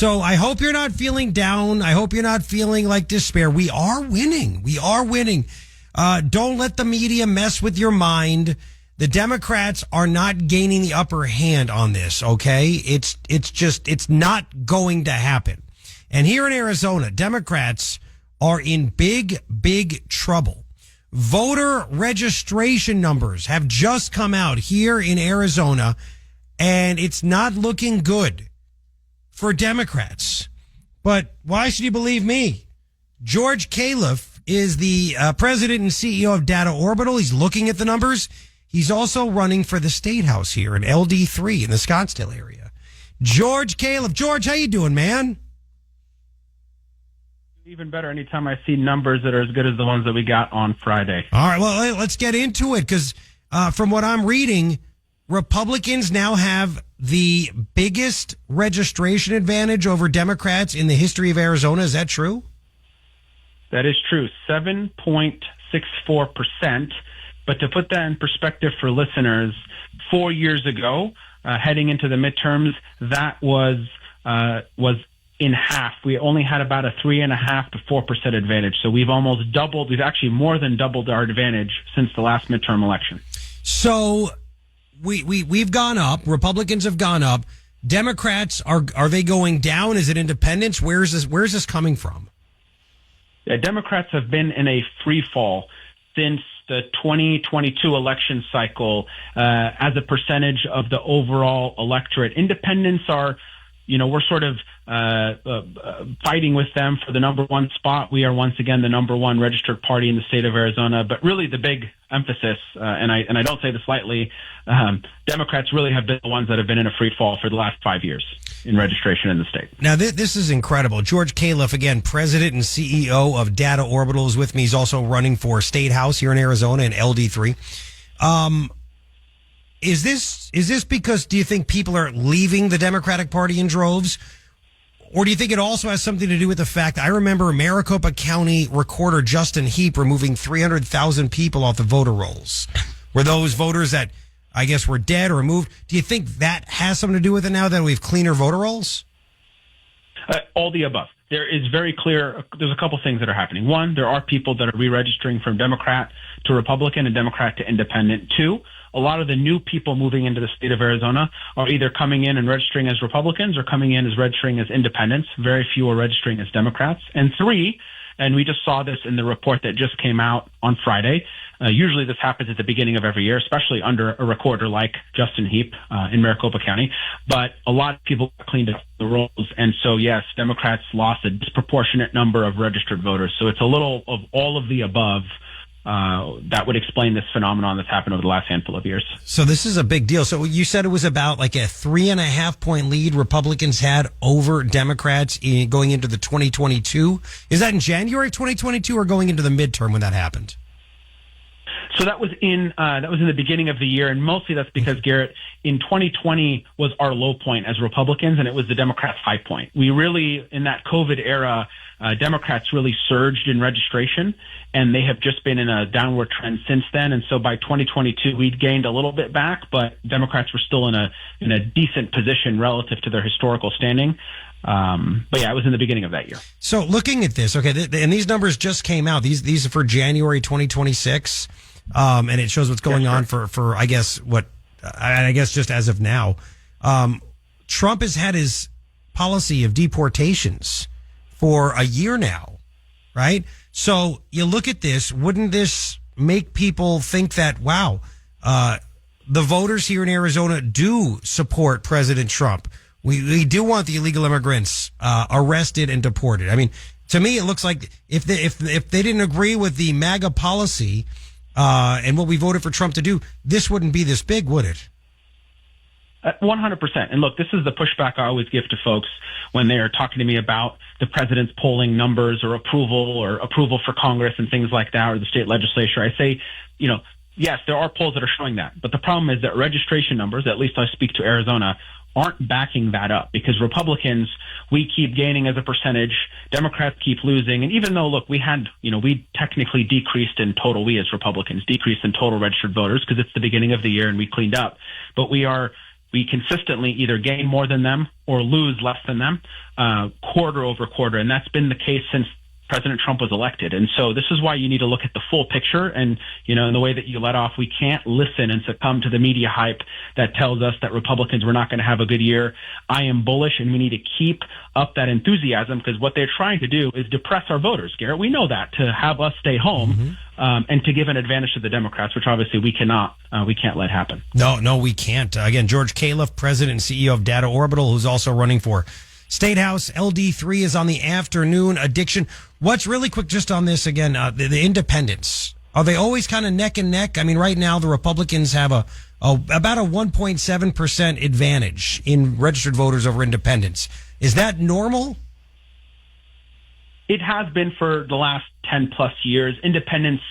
So I hope you're not feeling down. I hope you're not feeling like despair. We are winning. We are winning. Don't let the media mess with your mind. The Democrats are not gaining the upper hand on this, okay? It's not going to happen. And here in Arizona, Democrats are in big, big trouble. Voter registration numbers have just come out here in Arizona, and it's not looking good for Democrats. But why should you believe me? George Khalaf is the president and CEO of Data Orbital. He's looking at the numbers. He's also running for the state house here in LD3 in the Scottsdale area. George Khalaf. George, how you doing, man? Even better anytime I see numbers that are as good as the ones that we got on Friday. All right, well, let's get into it because from what I'm reading, Republicans now have the biggest registration advantage over Democrats in the history of Arizona. Is that true? That is true, 7.64%. But to put that in perspective for listeners, 4 years ago, heading into the midterms, that was in half. We only had about a 3.5% to 4% advantage. So we've almost doubled. We've actually more than doubled our advantage since the last midterm election. So we've gone up. Republicans have gone up. Democrats are they going down? Is it independents? Where's this coming from? Yeah, Democrats have been in a free fall since the 2022 election cycle as a percentage of the overall electorate. Independents are, we're sort of fighting with them for the number one spot. We are once again the number one registered party in the state of Arizona. But really the big emphasis, and I don't say this lightly, Democrats really have been the ones that have been in a free fall for the last 5 years in registration in the state. Now, this is incredible. George Khalaf, again, president and CEO of Data Orbital, is with me. He's also running for state house here in Arizona in LD3. Is this because, do you think people are leaving the Democratic Party in droves? Or do you think it also has something to do with the fact, I remember Maricopa County Recorder Justin Heap removing 300,000 people off the voter rolls. Were those voters that, I guess, were dead or removed? Do you think that has something to do with it now that we have cleaner voter rolls? All the above. There is very clear, there's a couple things that are happening. One, there are people that are re-registering from Democrat to Republican and Democrat to Independent. Two, a lot of the new people moving into the state of Arizona are either coming in and registering as Republicans or coming in as registering as independents. Very few are registering as Democrats. And three, and we just saw this in the report that just came out on Friday. Usually this happens at the beginning of every year, especially under a recorder like Justin Heap in Maricopa County. But a lot of people cleaned up the rolls. And so, yes, Democrats lost a disproportionate number of registered voters. So it's a little of all of the above that would explain this phenomenon that's happened over the last handful of years. So this is a big deal. So you said it was about like a 3.5 point lead Republicans had over Democrats going into the 2022. Is that in January 2022 or going into the midterm when that happened? So that was in the beginning of the year, and mostly that's because, Garrett, in 2020 was our low point as Republicans, and it was the Democrats' high point. We really, in that COVID era, Democrats really surged in registration, and they have just been in a downward trend since then. And so by 2022, we'd gained a little bit back, but Democrats were still in a decent position relative to their historical standing. But yeah, it was in the beginning of that year. So looking at this, okay, and these numbers just came out. These are for January 2026. And it shows what's going on for I guess just as of now. Trump has had his policy of deportations for a year now, right? So you look at this, wouldn't this make people think that, wow, the voters here in Arizona do support President Trump? We do want the illegal immigrants arrested and deported. I mean, to me, it looks like if they didn't agree with the MAGA policy and what we voted for Trump to do, this wouldn't be this big, would it? 100%. And look, this is the pushback I always give to folks when they are talking to me about the president's polling numbers or approval for Congress and things like that, or the state legislature. I say, yes, there are polls that are showing that. But the problem is that registration numbers, at least I speak to Arizona, aren't backing that up, because Republicans, we keep gaining as a percentage, Democrats keep losing. And even though, look, we technically decreased in total, we as Republicans decreased in total registered voters because it's the beginning of the year and we cleaned up, but we are we consistently either gain more than them or lose less than them, quarter over quarter. And that's been the case since President Trump was elected. And so this is why you need to look at the full picture. And, in the way that you let off, we can't listen and succumb to the media hype that tells us that Republicans were not going to have a good year. I am bullish, and we need to keep up that enthusiasm, because what they're trying to do is depress our voters, Garrett. We know that, to have us stay home and to give an advantage to the Democrats, which obviously we can't let happen. No, we can't. Again, George Khalaf, president and CEO of Data Orbital, who's also running for State House. LD3 is on the afternoon addiction. What's really quick just on this again, the independents, are they always kind of neck and neck? I mean, right now the Republicans have about a 1.7% advantage in registered voters over independents. Is that normal? It has been for the last 10 plus years. Independents,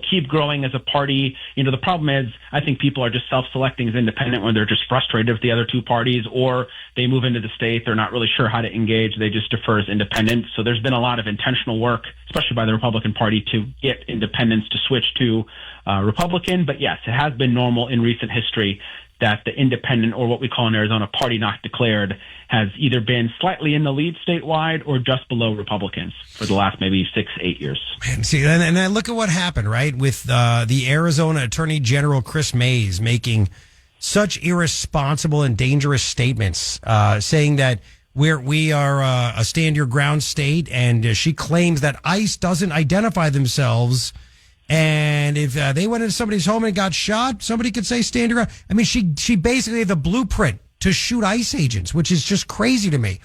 keep growing as a party. The problem is, I think people are just self-selecting as independent when they're just frustrated with the other two parties, or they move into the state. They're not really sure how to engage. They just defer as independent. So there's been a lot of intentional work, especially by the Republican Party, to get independents to switch to Republican. But yes, it has been normal in recent history that the independent, or what we call in Arizona, party not declared, has either been slightly in the lead statewide or just below Republicans for the last maybe 6-8 years. Man, see, and I look at what happened, right, with the Arizona Attorney General Chris Mays making such irresponsible and dangerous statements, saying that we are a stand your ground state, and she claims that ICE doesn't identify themselves. And if they went into somebody's home and got shot, somebody could say stand your ground. I mean, she basically had the blueprint to shoot ICE agents, which is just crazy to me.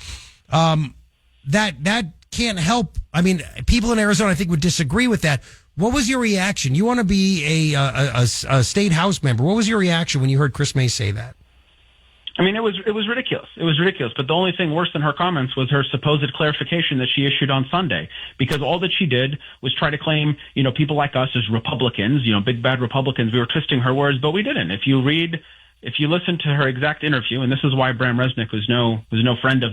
That can't help. I mean, people in Arizona, I think, would disagree with that. What was your reaction? You want to be a state house member. What was your reaction when you heard Chris May say that? I mean, it was ridiculous. It was ridiculous. But the only thing worse than her comments was her supposed clarification that she issued on Sunday, because all that she did was try to claim, people like us as Republicans, big bad Republicans. We were twisting her words, but we didn't. If you listen to her exact interview, and this is why Bram Resnick was no friend of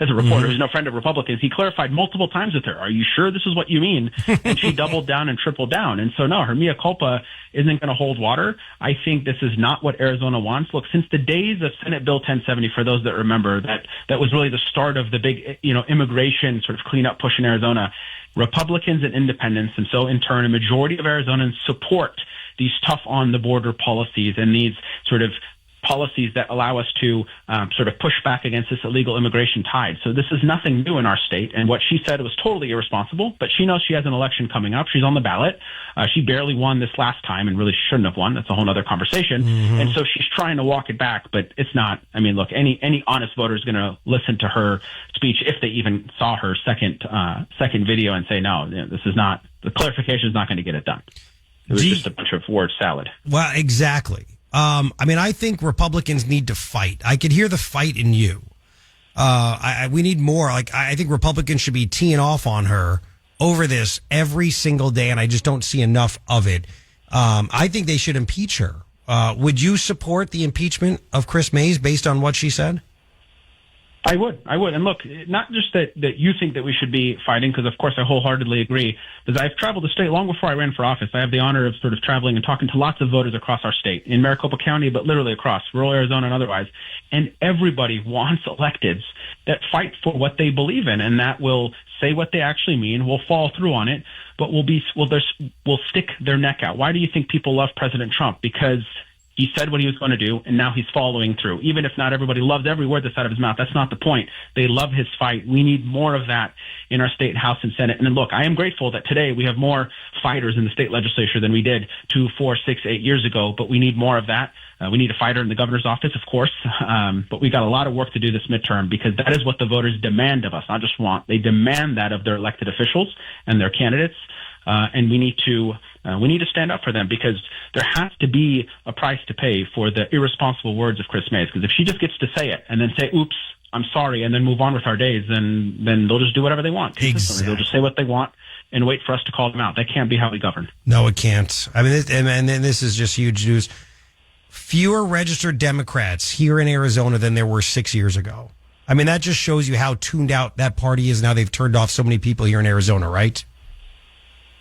as a reporter, was no friend of Republicans. He clarified multiple times with her, "Are you sure this is what you mean?" And she doubled down and tripled down. And so, no, her mea culpa isn't going to hold water. I think this is not what Arizona wants. Look, since the days of Senate Bill 1070, for those that remember, that was really the start of the big, immigration sort of cleanup push in Arizona. Republicans and independents, and so in turn, a majority of Arizonans support these tough on the border policies and these sort of policies that allow us to sort of push back against this illegal immigration tide. So this is nothing new in our state. And what she said was totally irresponsible, but she knows she has an election coming up. She's on the ballot. She barely won this last time and really shouldn't have won. That's a whole other conversation. And so she's trying to walk it back, but it's not. I mean, look, any honest voter is going to listen to her speech if they even saw her second video and say, no, this is not, the clarification is not going to get it done. It was just a bunch of word salad. Well, exactly. I mean, I think Republicans need to fight. I could hear the fight in you. We need more. I think Republicans should be teeing off on her over this every single day, and I just don't see enough of it. I think they should impeach her. Would you support the impeachment of Chris Mays based on what she said? I would. And look, not just that you think that we should be fighting, because of course I wholeheartedly agree, because I've traveled the state long before I ran for office. I have the honor of sort of traveling and talking to lots of voters across our state, in Maricopa County, but literally across rural Arizona and otherwise. And everybody wants electeds that fight for what they believe in, and that will say what they actually mean, will follow through on it, but will stick their neck out. Why do you think people love President Trump? Because he said what he was going to do, and now he's following through. Even if not everybody loves every word that's out of his mouth, that's not the point. They love his fight. We need more of that in our state House and Senate. And then, look, I am grateful that today we have more fighters in the state legislature than we did 2, 4, 6, 8 years ago, but we need more of that. We need a fighter in the governor's office, of course, but we got a lot of work to do this midterm, because that is what the voters demand of us, not just want. They demand that of their elected officials and their candidates. And we need to stand up for them, because there has to be a price to pay for the irresponsible words of Chris Mays. Because if she just gets to say it and then say, "Oops, I'm sorry," and then move on with our days, then they'll just do whatever they want. Exactly. They'll just say what they want and wait for us to call them out. That can't be how we govern. No, it can't. I mean, and this is just huge news. Fewer registered Democrats here in Arizona than there were 6 years ago. I mean, that just shows you how tuned out that party is now. They've turned off so many people here in Arizona, right?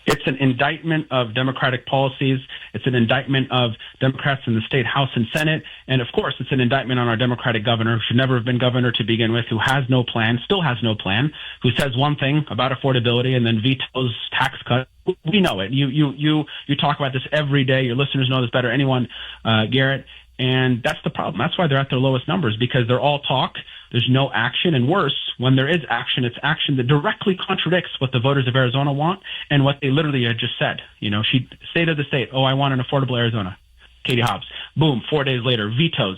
It's an indictment of Democratic policies. It's an indictment of Democrats in the state House and Senate. And of course, it's an indictment on our Democratic governor, who should never have been governor to begin with, who has no plan, still has no plan, who says one thing about affordability and then vetoes tax cuts. We know it. You talk about this every day. Your listeners know this better than anyone, Garrett. And that's the problem. That's why they're at their lowest numbers, because they're all talk. There's no action. And worse, when there is action, it's action that directly contradicts what the voters of Arizona want and what they literally had just said. She state of the state, oh, I want an affordable Arizona. Katie Hobbs. Boom, 4 days later, vetoes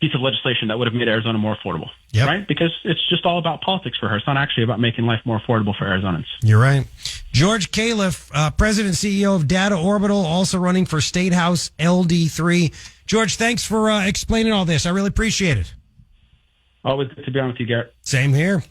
piece of legislation that would have made Arizona more affordable. Yep. Right? Because it's just all about politics for her. It's not actually about making life more affordable for Arizonans. You're right. George Khalaf, President and CEO of Data Orbital, also running for State House LD3. George, thanks for explaining all this. I really appreciate it. Always good to be on with you, Garrett. Same here.